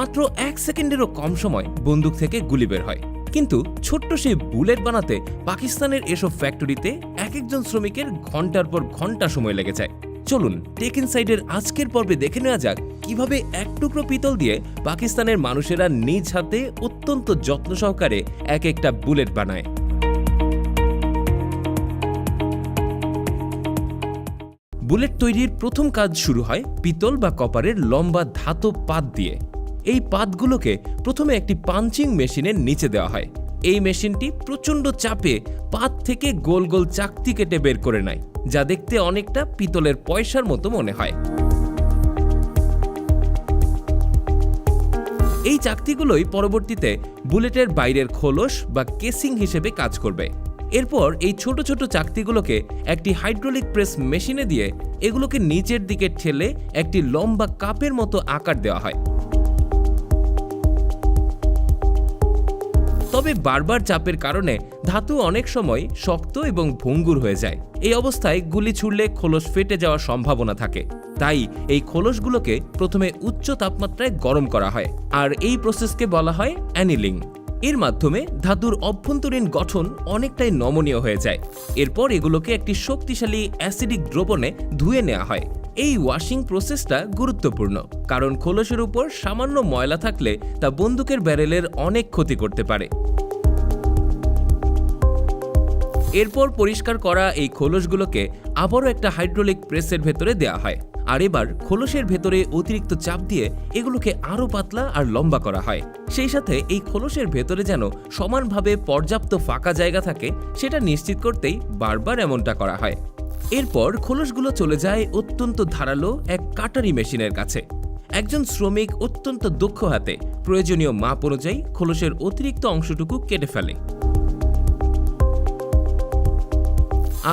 মাত্র 1 সেকেন্ডেরও কম সময় বন্দুক থেকে গুলি বের হয়। কিন্তু ছোট্ট সেই বুলেট বানাতে পাকিস্তানের এসব ফ্যাক্টরিতে এক একজন শ্রমিকের ঘন্টার পর ঘন্টা সময় লেগে যায়। চলুন টেক ইনসাইডের আজকের পর্বে দেখে নেওয়া যাক কিভাবে এক টুকরো পিতল দিয়ে পাকিস্তানের মানুষেরা নিজ হাতে অত্যন্ত যত্ন সহকারে এক একটা বুলেট বানায়। বুলেট তৈরির প্রথম কাজ শুরু হয় পিতল বা কপারের লম্বা ধাতব পাত দিয়ে। এই পাতগুলোকে প্রথমে একটি পাঞ্চিং মেশিনের নিচে দেওয়া হয়। এই মেশিনটি প্রচণ্ড চাপে পাত থেকে গোল গোল চাকতি কেটে বের করে নেয়, যা দেখতে অনেকটা পিতলের পয়সার মতো মনে হয়। এই চাকতিগুলোই পরবর্তীতে বুলেটের বাইরের খোলস বা কেসিং হিসেবে কাজ করবে। এরপর এই ছোট ছোট চাকতিগুলোকে একটি হাইড্রোলিক প্রেস মেশিনে দিয়ে এগুলোকে নিচের দিকে ঠেলে একটি লম্বা কাপের মতো আকার দেওয়া হয়। তবে বারবার চাপের কারণে ধাতু অনেক সময় শক্ত এবং ভঙ্গুর হয়ে যায়। এই অবস্থায় গুলি ছুড়লে খোলস ফেটে যাওয়ার সম্ভাবনা থাকে। তাই এই খোলসগুলোকে প্রথমে উচ্চ তাপমাত্রায় গরম করা হয়, আর এই প্রসেসকে বলা হয় অ্যানিলিং। এর মাধ্যমে ধাতুর অভ্যন্তরীণ গঠন অনেকটাই নমনীয় হয়ে যায়। এরপর এগুলোকে একটি শক্তিশালী অ্যাসিডিক দ্রবণে ধুয়ে নেওয়া হয়। এই ওয়াশিং প্রসেসটা গুরুত্বপূর্ণ, কারণ খোলসের উপর সামান্য ময়লা থাকলে তা বন্দুকের ব্যারেলের অনেক ক্ষতি করতে পারে। এরপর পরিষ্কার করা এই খোলসগুলোকে আবারও একটা হাইড্রোলিক প্রেসের ভেতরে দেওয়া হয়, আর এবার খোলসের ভেতরে অতিরিক্ত চাপ দিয়ে এগুলোকে আরও পাতলা আর লম্বা করা হয়। সেই সাথে এই খোলসের ভেতরে যেন সমানভাবে পর্যাপ্ত ফাঁকা জায়গা থাকে সেটা নিশ্চিত করতেই বারবার এমনটা করা হয়। এরপর খোলসগুলো চলে যায় অত্যন্ত ধারালো এক কাটারি মেশিনের কাছে। একজন শ্রমিক অত্যন্ত দক্ষ হাতে প্রয়োজনীয় মাপ অনুযায়ী খোলসের অতিরিক্ত অংশটুকু কেটে ফেলে।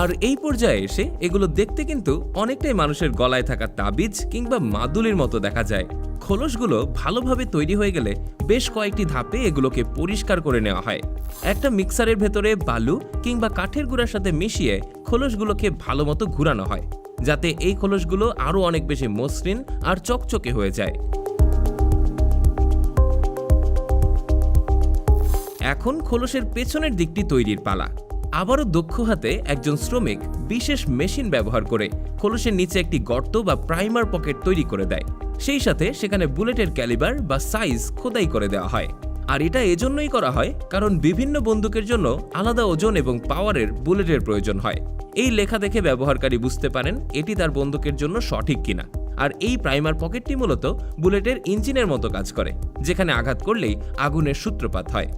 আর এই পর্যায়ে এসে এগুলো দেখতে কিন্তু অনেকটাই মানুষের গলায় থাকা তাবিজ কিংবা মাদুলির মতো দেখা যায়। খোলসগুলো ভালোভাবে তৈরি হয়ে গেলে বেশ কয়েকটি ধাপে এগুলোকে পরিষ্কার করে নেওয়া হয়। একটা মিক্সারের ভেতরে বালু কিংবা কাঠের গুঁড়ার সাথে মিশিয়ে খোলসগুলোকে ভালো মতো ঘুরানো হয়, যাতে এই খোলসগুলো আরও অনেক বেশি মসৃণ আর চকচকে হয়ে যায়। এখন খোলসের পেছনের দিকটি তৈরির পালা। আবারও দক্ষ হাতে একজন শ্রমিক বিশেষ মেশিন ব্যবহার করে খোলসের নিচে একটি গর্ত বা প্রাইমার পকেট তৈরি করে দেয়। সেই সাথে সেখানে বুলেটের ক্যালিবার বা সাইজ খোদাই করে দেওয়া হয়। আর এটা এজন্যই করা হয় কারণ বিভিন্ন বন্দুকের জন্য আলাদা ওজন এবং পাওয়ারের বুলেটের প্রয়োজন হয়। এই লেখা দেখে ব্যবহারকারী বুঝতে পারেন এটি তার বন্দুকের জন্য সঠিক কিনা। আর এই প্রাইমার পকেটটি মূলত বুলেটের ইঞ্জিনের মতো কাজ করে, যেখানে আঘাত করলেই আগুনের সূত্রপাত হয়।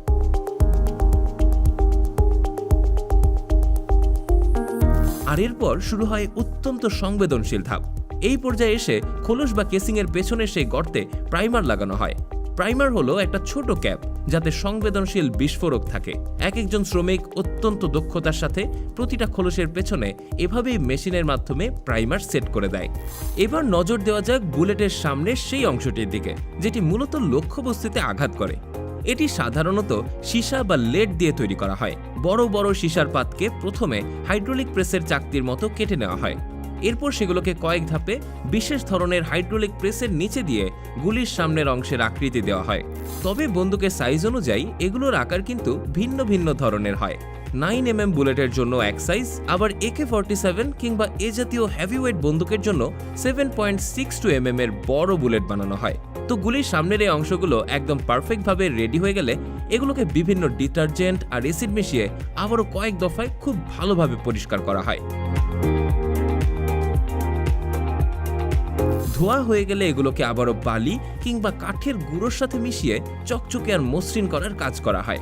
আর এরপর শুরু হয় অত্যন্ত সংবেদনশীল ধাপ। এই পর্যায়ে এসে খোলস বা কেসিংয়ের পেছনে সেই গর্তে প্রাইমার লাগানো হয়। প্রাইমার হলো একটা ছোট ক্যাপ যাতে সংবেদনশীল বিস্ফোরক থাকে। এক একজন শ্রমিক অত্যন্ত দক্ষতার সাথে প্রতিটা খোলসের পেছনে এভাবেই মেশিনের মাধ্যমে প্রাইমার সেট করে দেয়। এবার নজর দেওয়া যাক বুলেটের সামনের সেই অংশটির দিকে, যেটি মূলত লক্ষ্যবস্তুতে আঘাত করে। এটি সাধারণত সীসা বা লেড দিয়ে তৈরি করা হয়। বড় বড় সীসার পাতকে প্রথমে হাইড্রোলিক প্রেসের চাকতির মতো কেটে নেওয়া হয়। এরপর সেগুলোকে কয়েক ধাপে বিশেষ ধরনের হাইড্রোলিক প্রেসের নিচে দিয়ে গুলির সামনের অংশের আকৃতি দেওয়া হয়। তবে বন্দুকের সাইজ অনুযায়ী এগুলোর আকার কিন্তু ভিন্ন ভিন্ন ধরনের হয়। 9mm বুলেটের জন্য এক সাইজ, আবার AK-47 কিংবা এ জাতীয় হেভিওয়েট বন্দুকের জন্য 7.62mm এর বড় বুলেট বানানো হয়। তো গুলির সামনের এই অংশগুলো একদম পারফেক্টভাবে রেডি হয়ে গেলে এগুলোকে বিভিন্ন ডিটারজেন্ট আর অ্যাসিড মিশিয়ে আবারও কয়েক দফায় খুব ভালোভাবে পরিষ্কার করা হয়। ধোয়া হয়ে গেলে এগুলোকে আবারও বালি কিংবা কাঠের গুঁড়োর সাথে মিশিয়ে চকচকে আর মসৃণ করার কাজ করা হয়।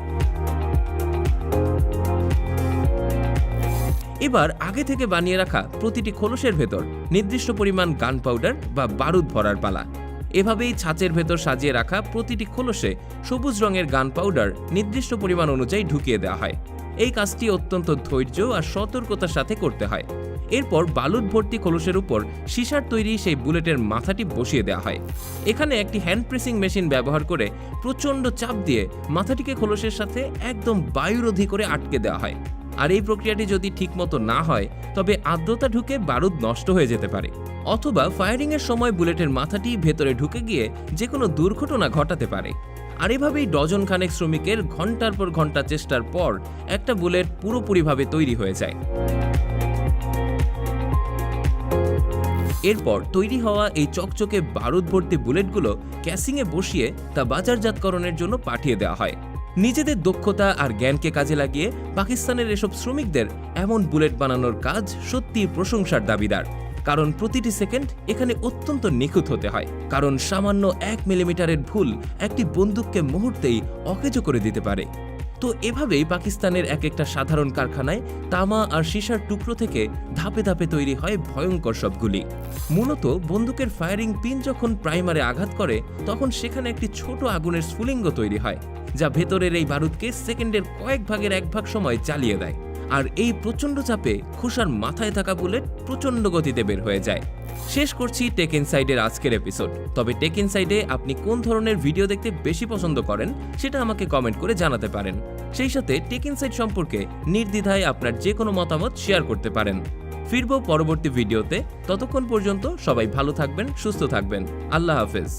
এবার আগে থেকে বানিয়ে রাখা প্রতিটি খোলসের ভেতর নির্দিষ্ট পরিমাণ গান পাউডার বা বারুদ ভরার পালা। এভাবেই ছাঁচের ভেতর সাজিয়ে রাখা প্রতিটি খোলসে সবুজ রঙের গান পাউডার নির্দিষ্ট পরিমাণ অনুযায়ী ঢুকিয়ে দেওয়া হয়। এই কাজটি অত্যন্ত ধৈর্য আর সতর্কতার সাথে করতে হয়। এরপর বালুদ ভর্তি খোলসের উপর সীসার তৈরি সেই বুলেটের মাথাটি বসিয়ে দেওয়া হয়। এখানে একটি হ্যান্ড প্রেসিং মেশিন ব্যবহার করে প্রচণ্ড চাপ দিয়ে মাথাটিকে খোলসের সাথে একদম বায়ুরোধী করে আটকে দেওয়া হয়। আর এই প্রক্রিয়াটি যদি ঠিকমতো না হয় তবে আর্দ্রতা ঢুকে বারুদ নষ্ট হয়ে যেতে পারে, অথবা ফায়ারিংয়ের সময় বুলেটের মাথাটি ভেতরে ঢুকে গিয়ে যে কোনো দুর্ঘটনা ঘটাতে পারে। আর এভাবেই ডজন খানেক শ্রমিকের ঘন্টার পর ঘন্টা চেষ্টার পর একটা বুলেট পুরোপুরিভাবে তৈরি হয়ে যায়। এরপর তৈরি হওয়া এই চকচকে বারুদ ভর্তি বুলেটগুলো ক্যাসিংয়ে বসিয়ে তা বাজারজাতকরণের জন্য পাঠিয়ে দেওয়া হয়। নিজেদের দক্ষতা আর জ্ঞানকে কাজে লাগিয়ে পাকিস্তানের এসব শ্রমিকদের এমন বুলেট বানানোর কাজ সত্যিই প্রশংসার দাবিদার, কারণ প্রতিটি সেকেন্ড এখানে অত্যন্ত নিখুঁত হতে হয়, কারণ সামান্য 1 মিলিমিটারের ভুল একটি বন্দুককে মুহূর্তেই অকেজো করে দিতে পারে। তো এভাবেই পাকিস্তানের এক একটা সাধারণ কারখানায় তামা আর সীসার টুকরো থেকে ধাপে ধাপে তৈরি হয় ভয়ঙ্কর সব গুলি। মূলত বন্দুকের ফায়ারিং পিন যখন প্রাইমারে আঘাত করে তখন সেখানে একটি ছোট আগুনের স্ফুলিঙ্গ তৈরি হয়, যা ভেতরের এই বারুদকে সেকেন্ডের কয়েক ভাগের 1 ভাগ সময় চালিয়ে দেয়। আর এই প্রচণ্ড চাপে খোসার মাথায় থাকা বুলেট প্রচণ্ড গতিতে বের হয়ে যায়। শেষ করছি টেক ইনসাইডের আজকের এপিসোড। তবে টেক ইনসাইডে আপনি কোন ধরনের ভিডিও দেখতে বেশি পছন্দ করেন সেটা আমাকে কমেন্ট করে জানাতে পারেন। সেই সাথে টেক ইনসাইড সম্পর্কে নির্দ্বিধায় আপনার যে কোনো মতামত শেয়ার করতে পারেন। ফিরবো পরবর্তী ভিডিওতে, ততক্ষণ পর্যন্ত সবাই ভালো থাকবেন, সুস্থ থাকবেন। আল্লাহ হাফেজ।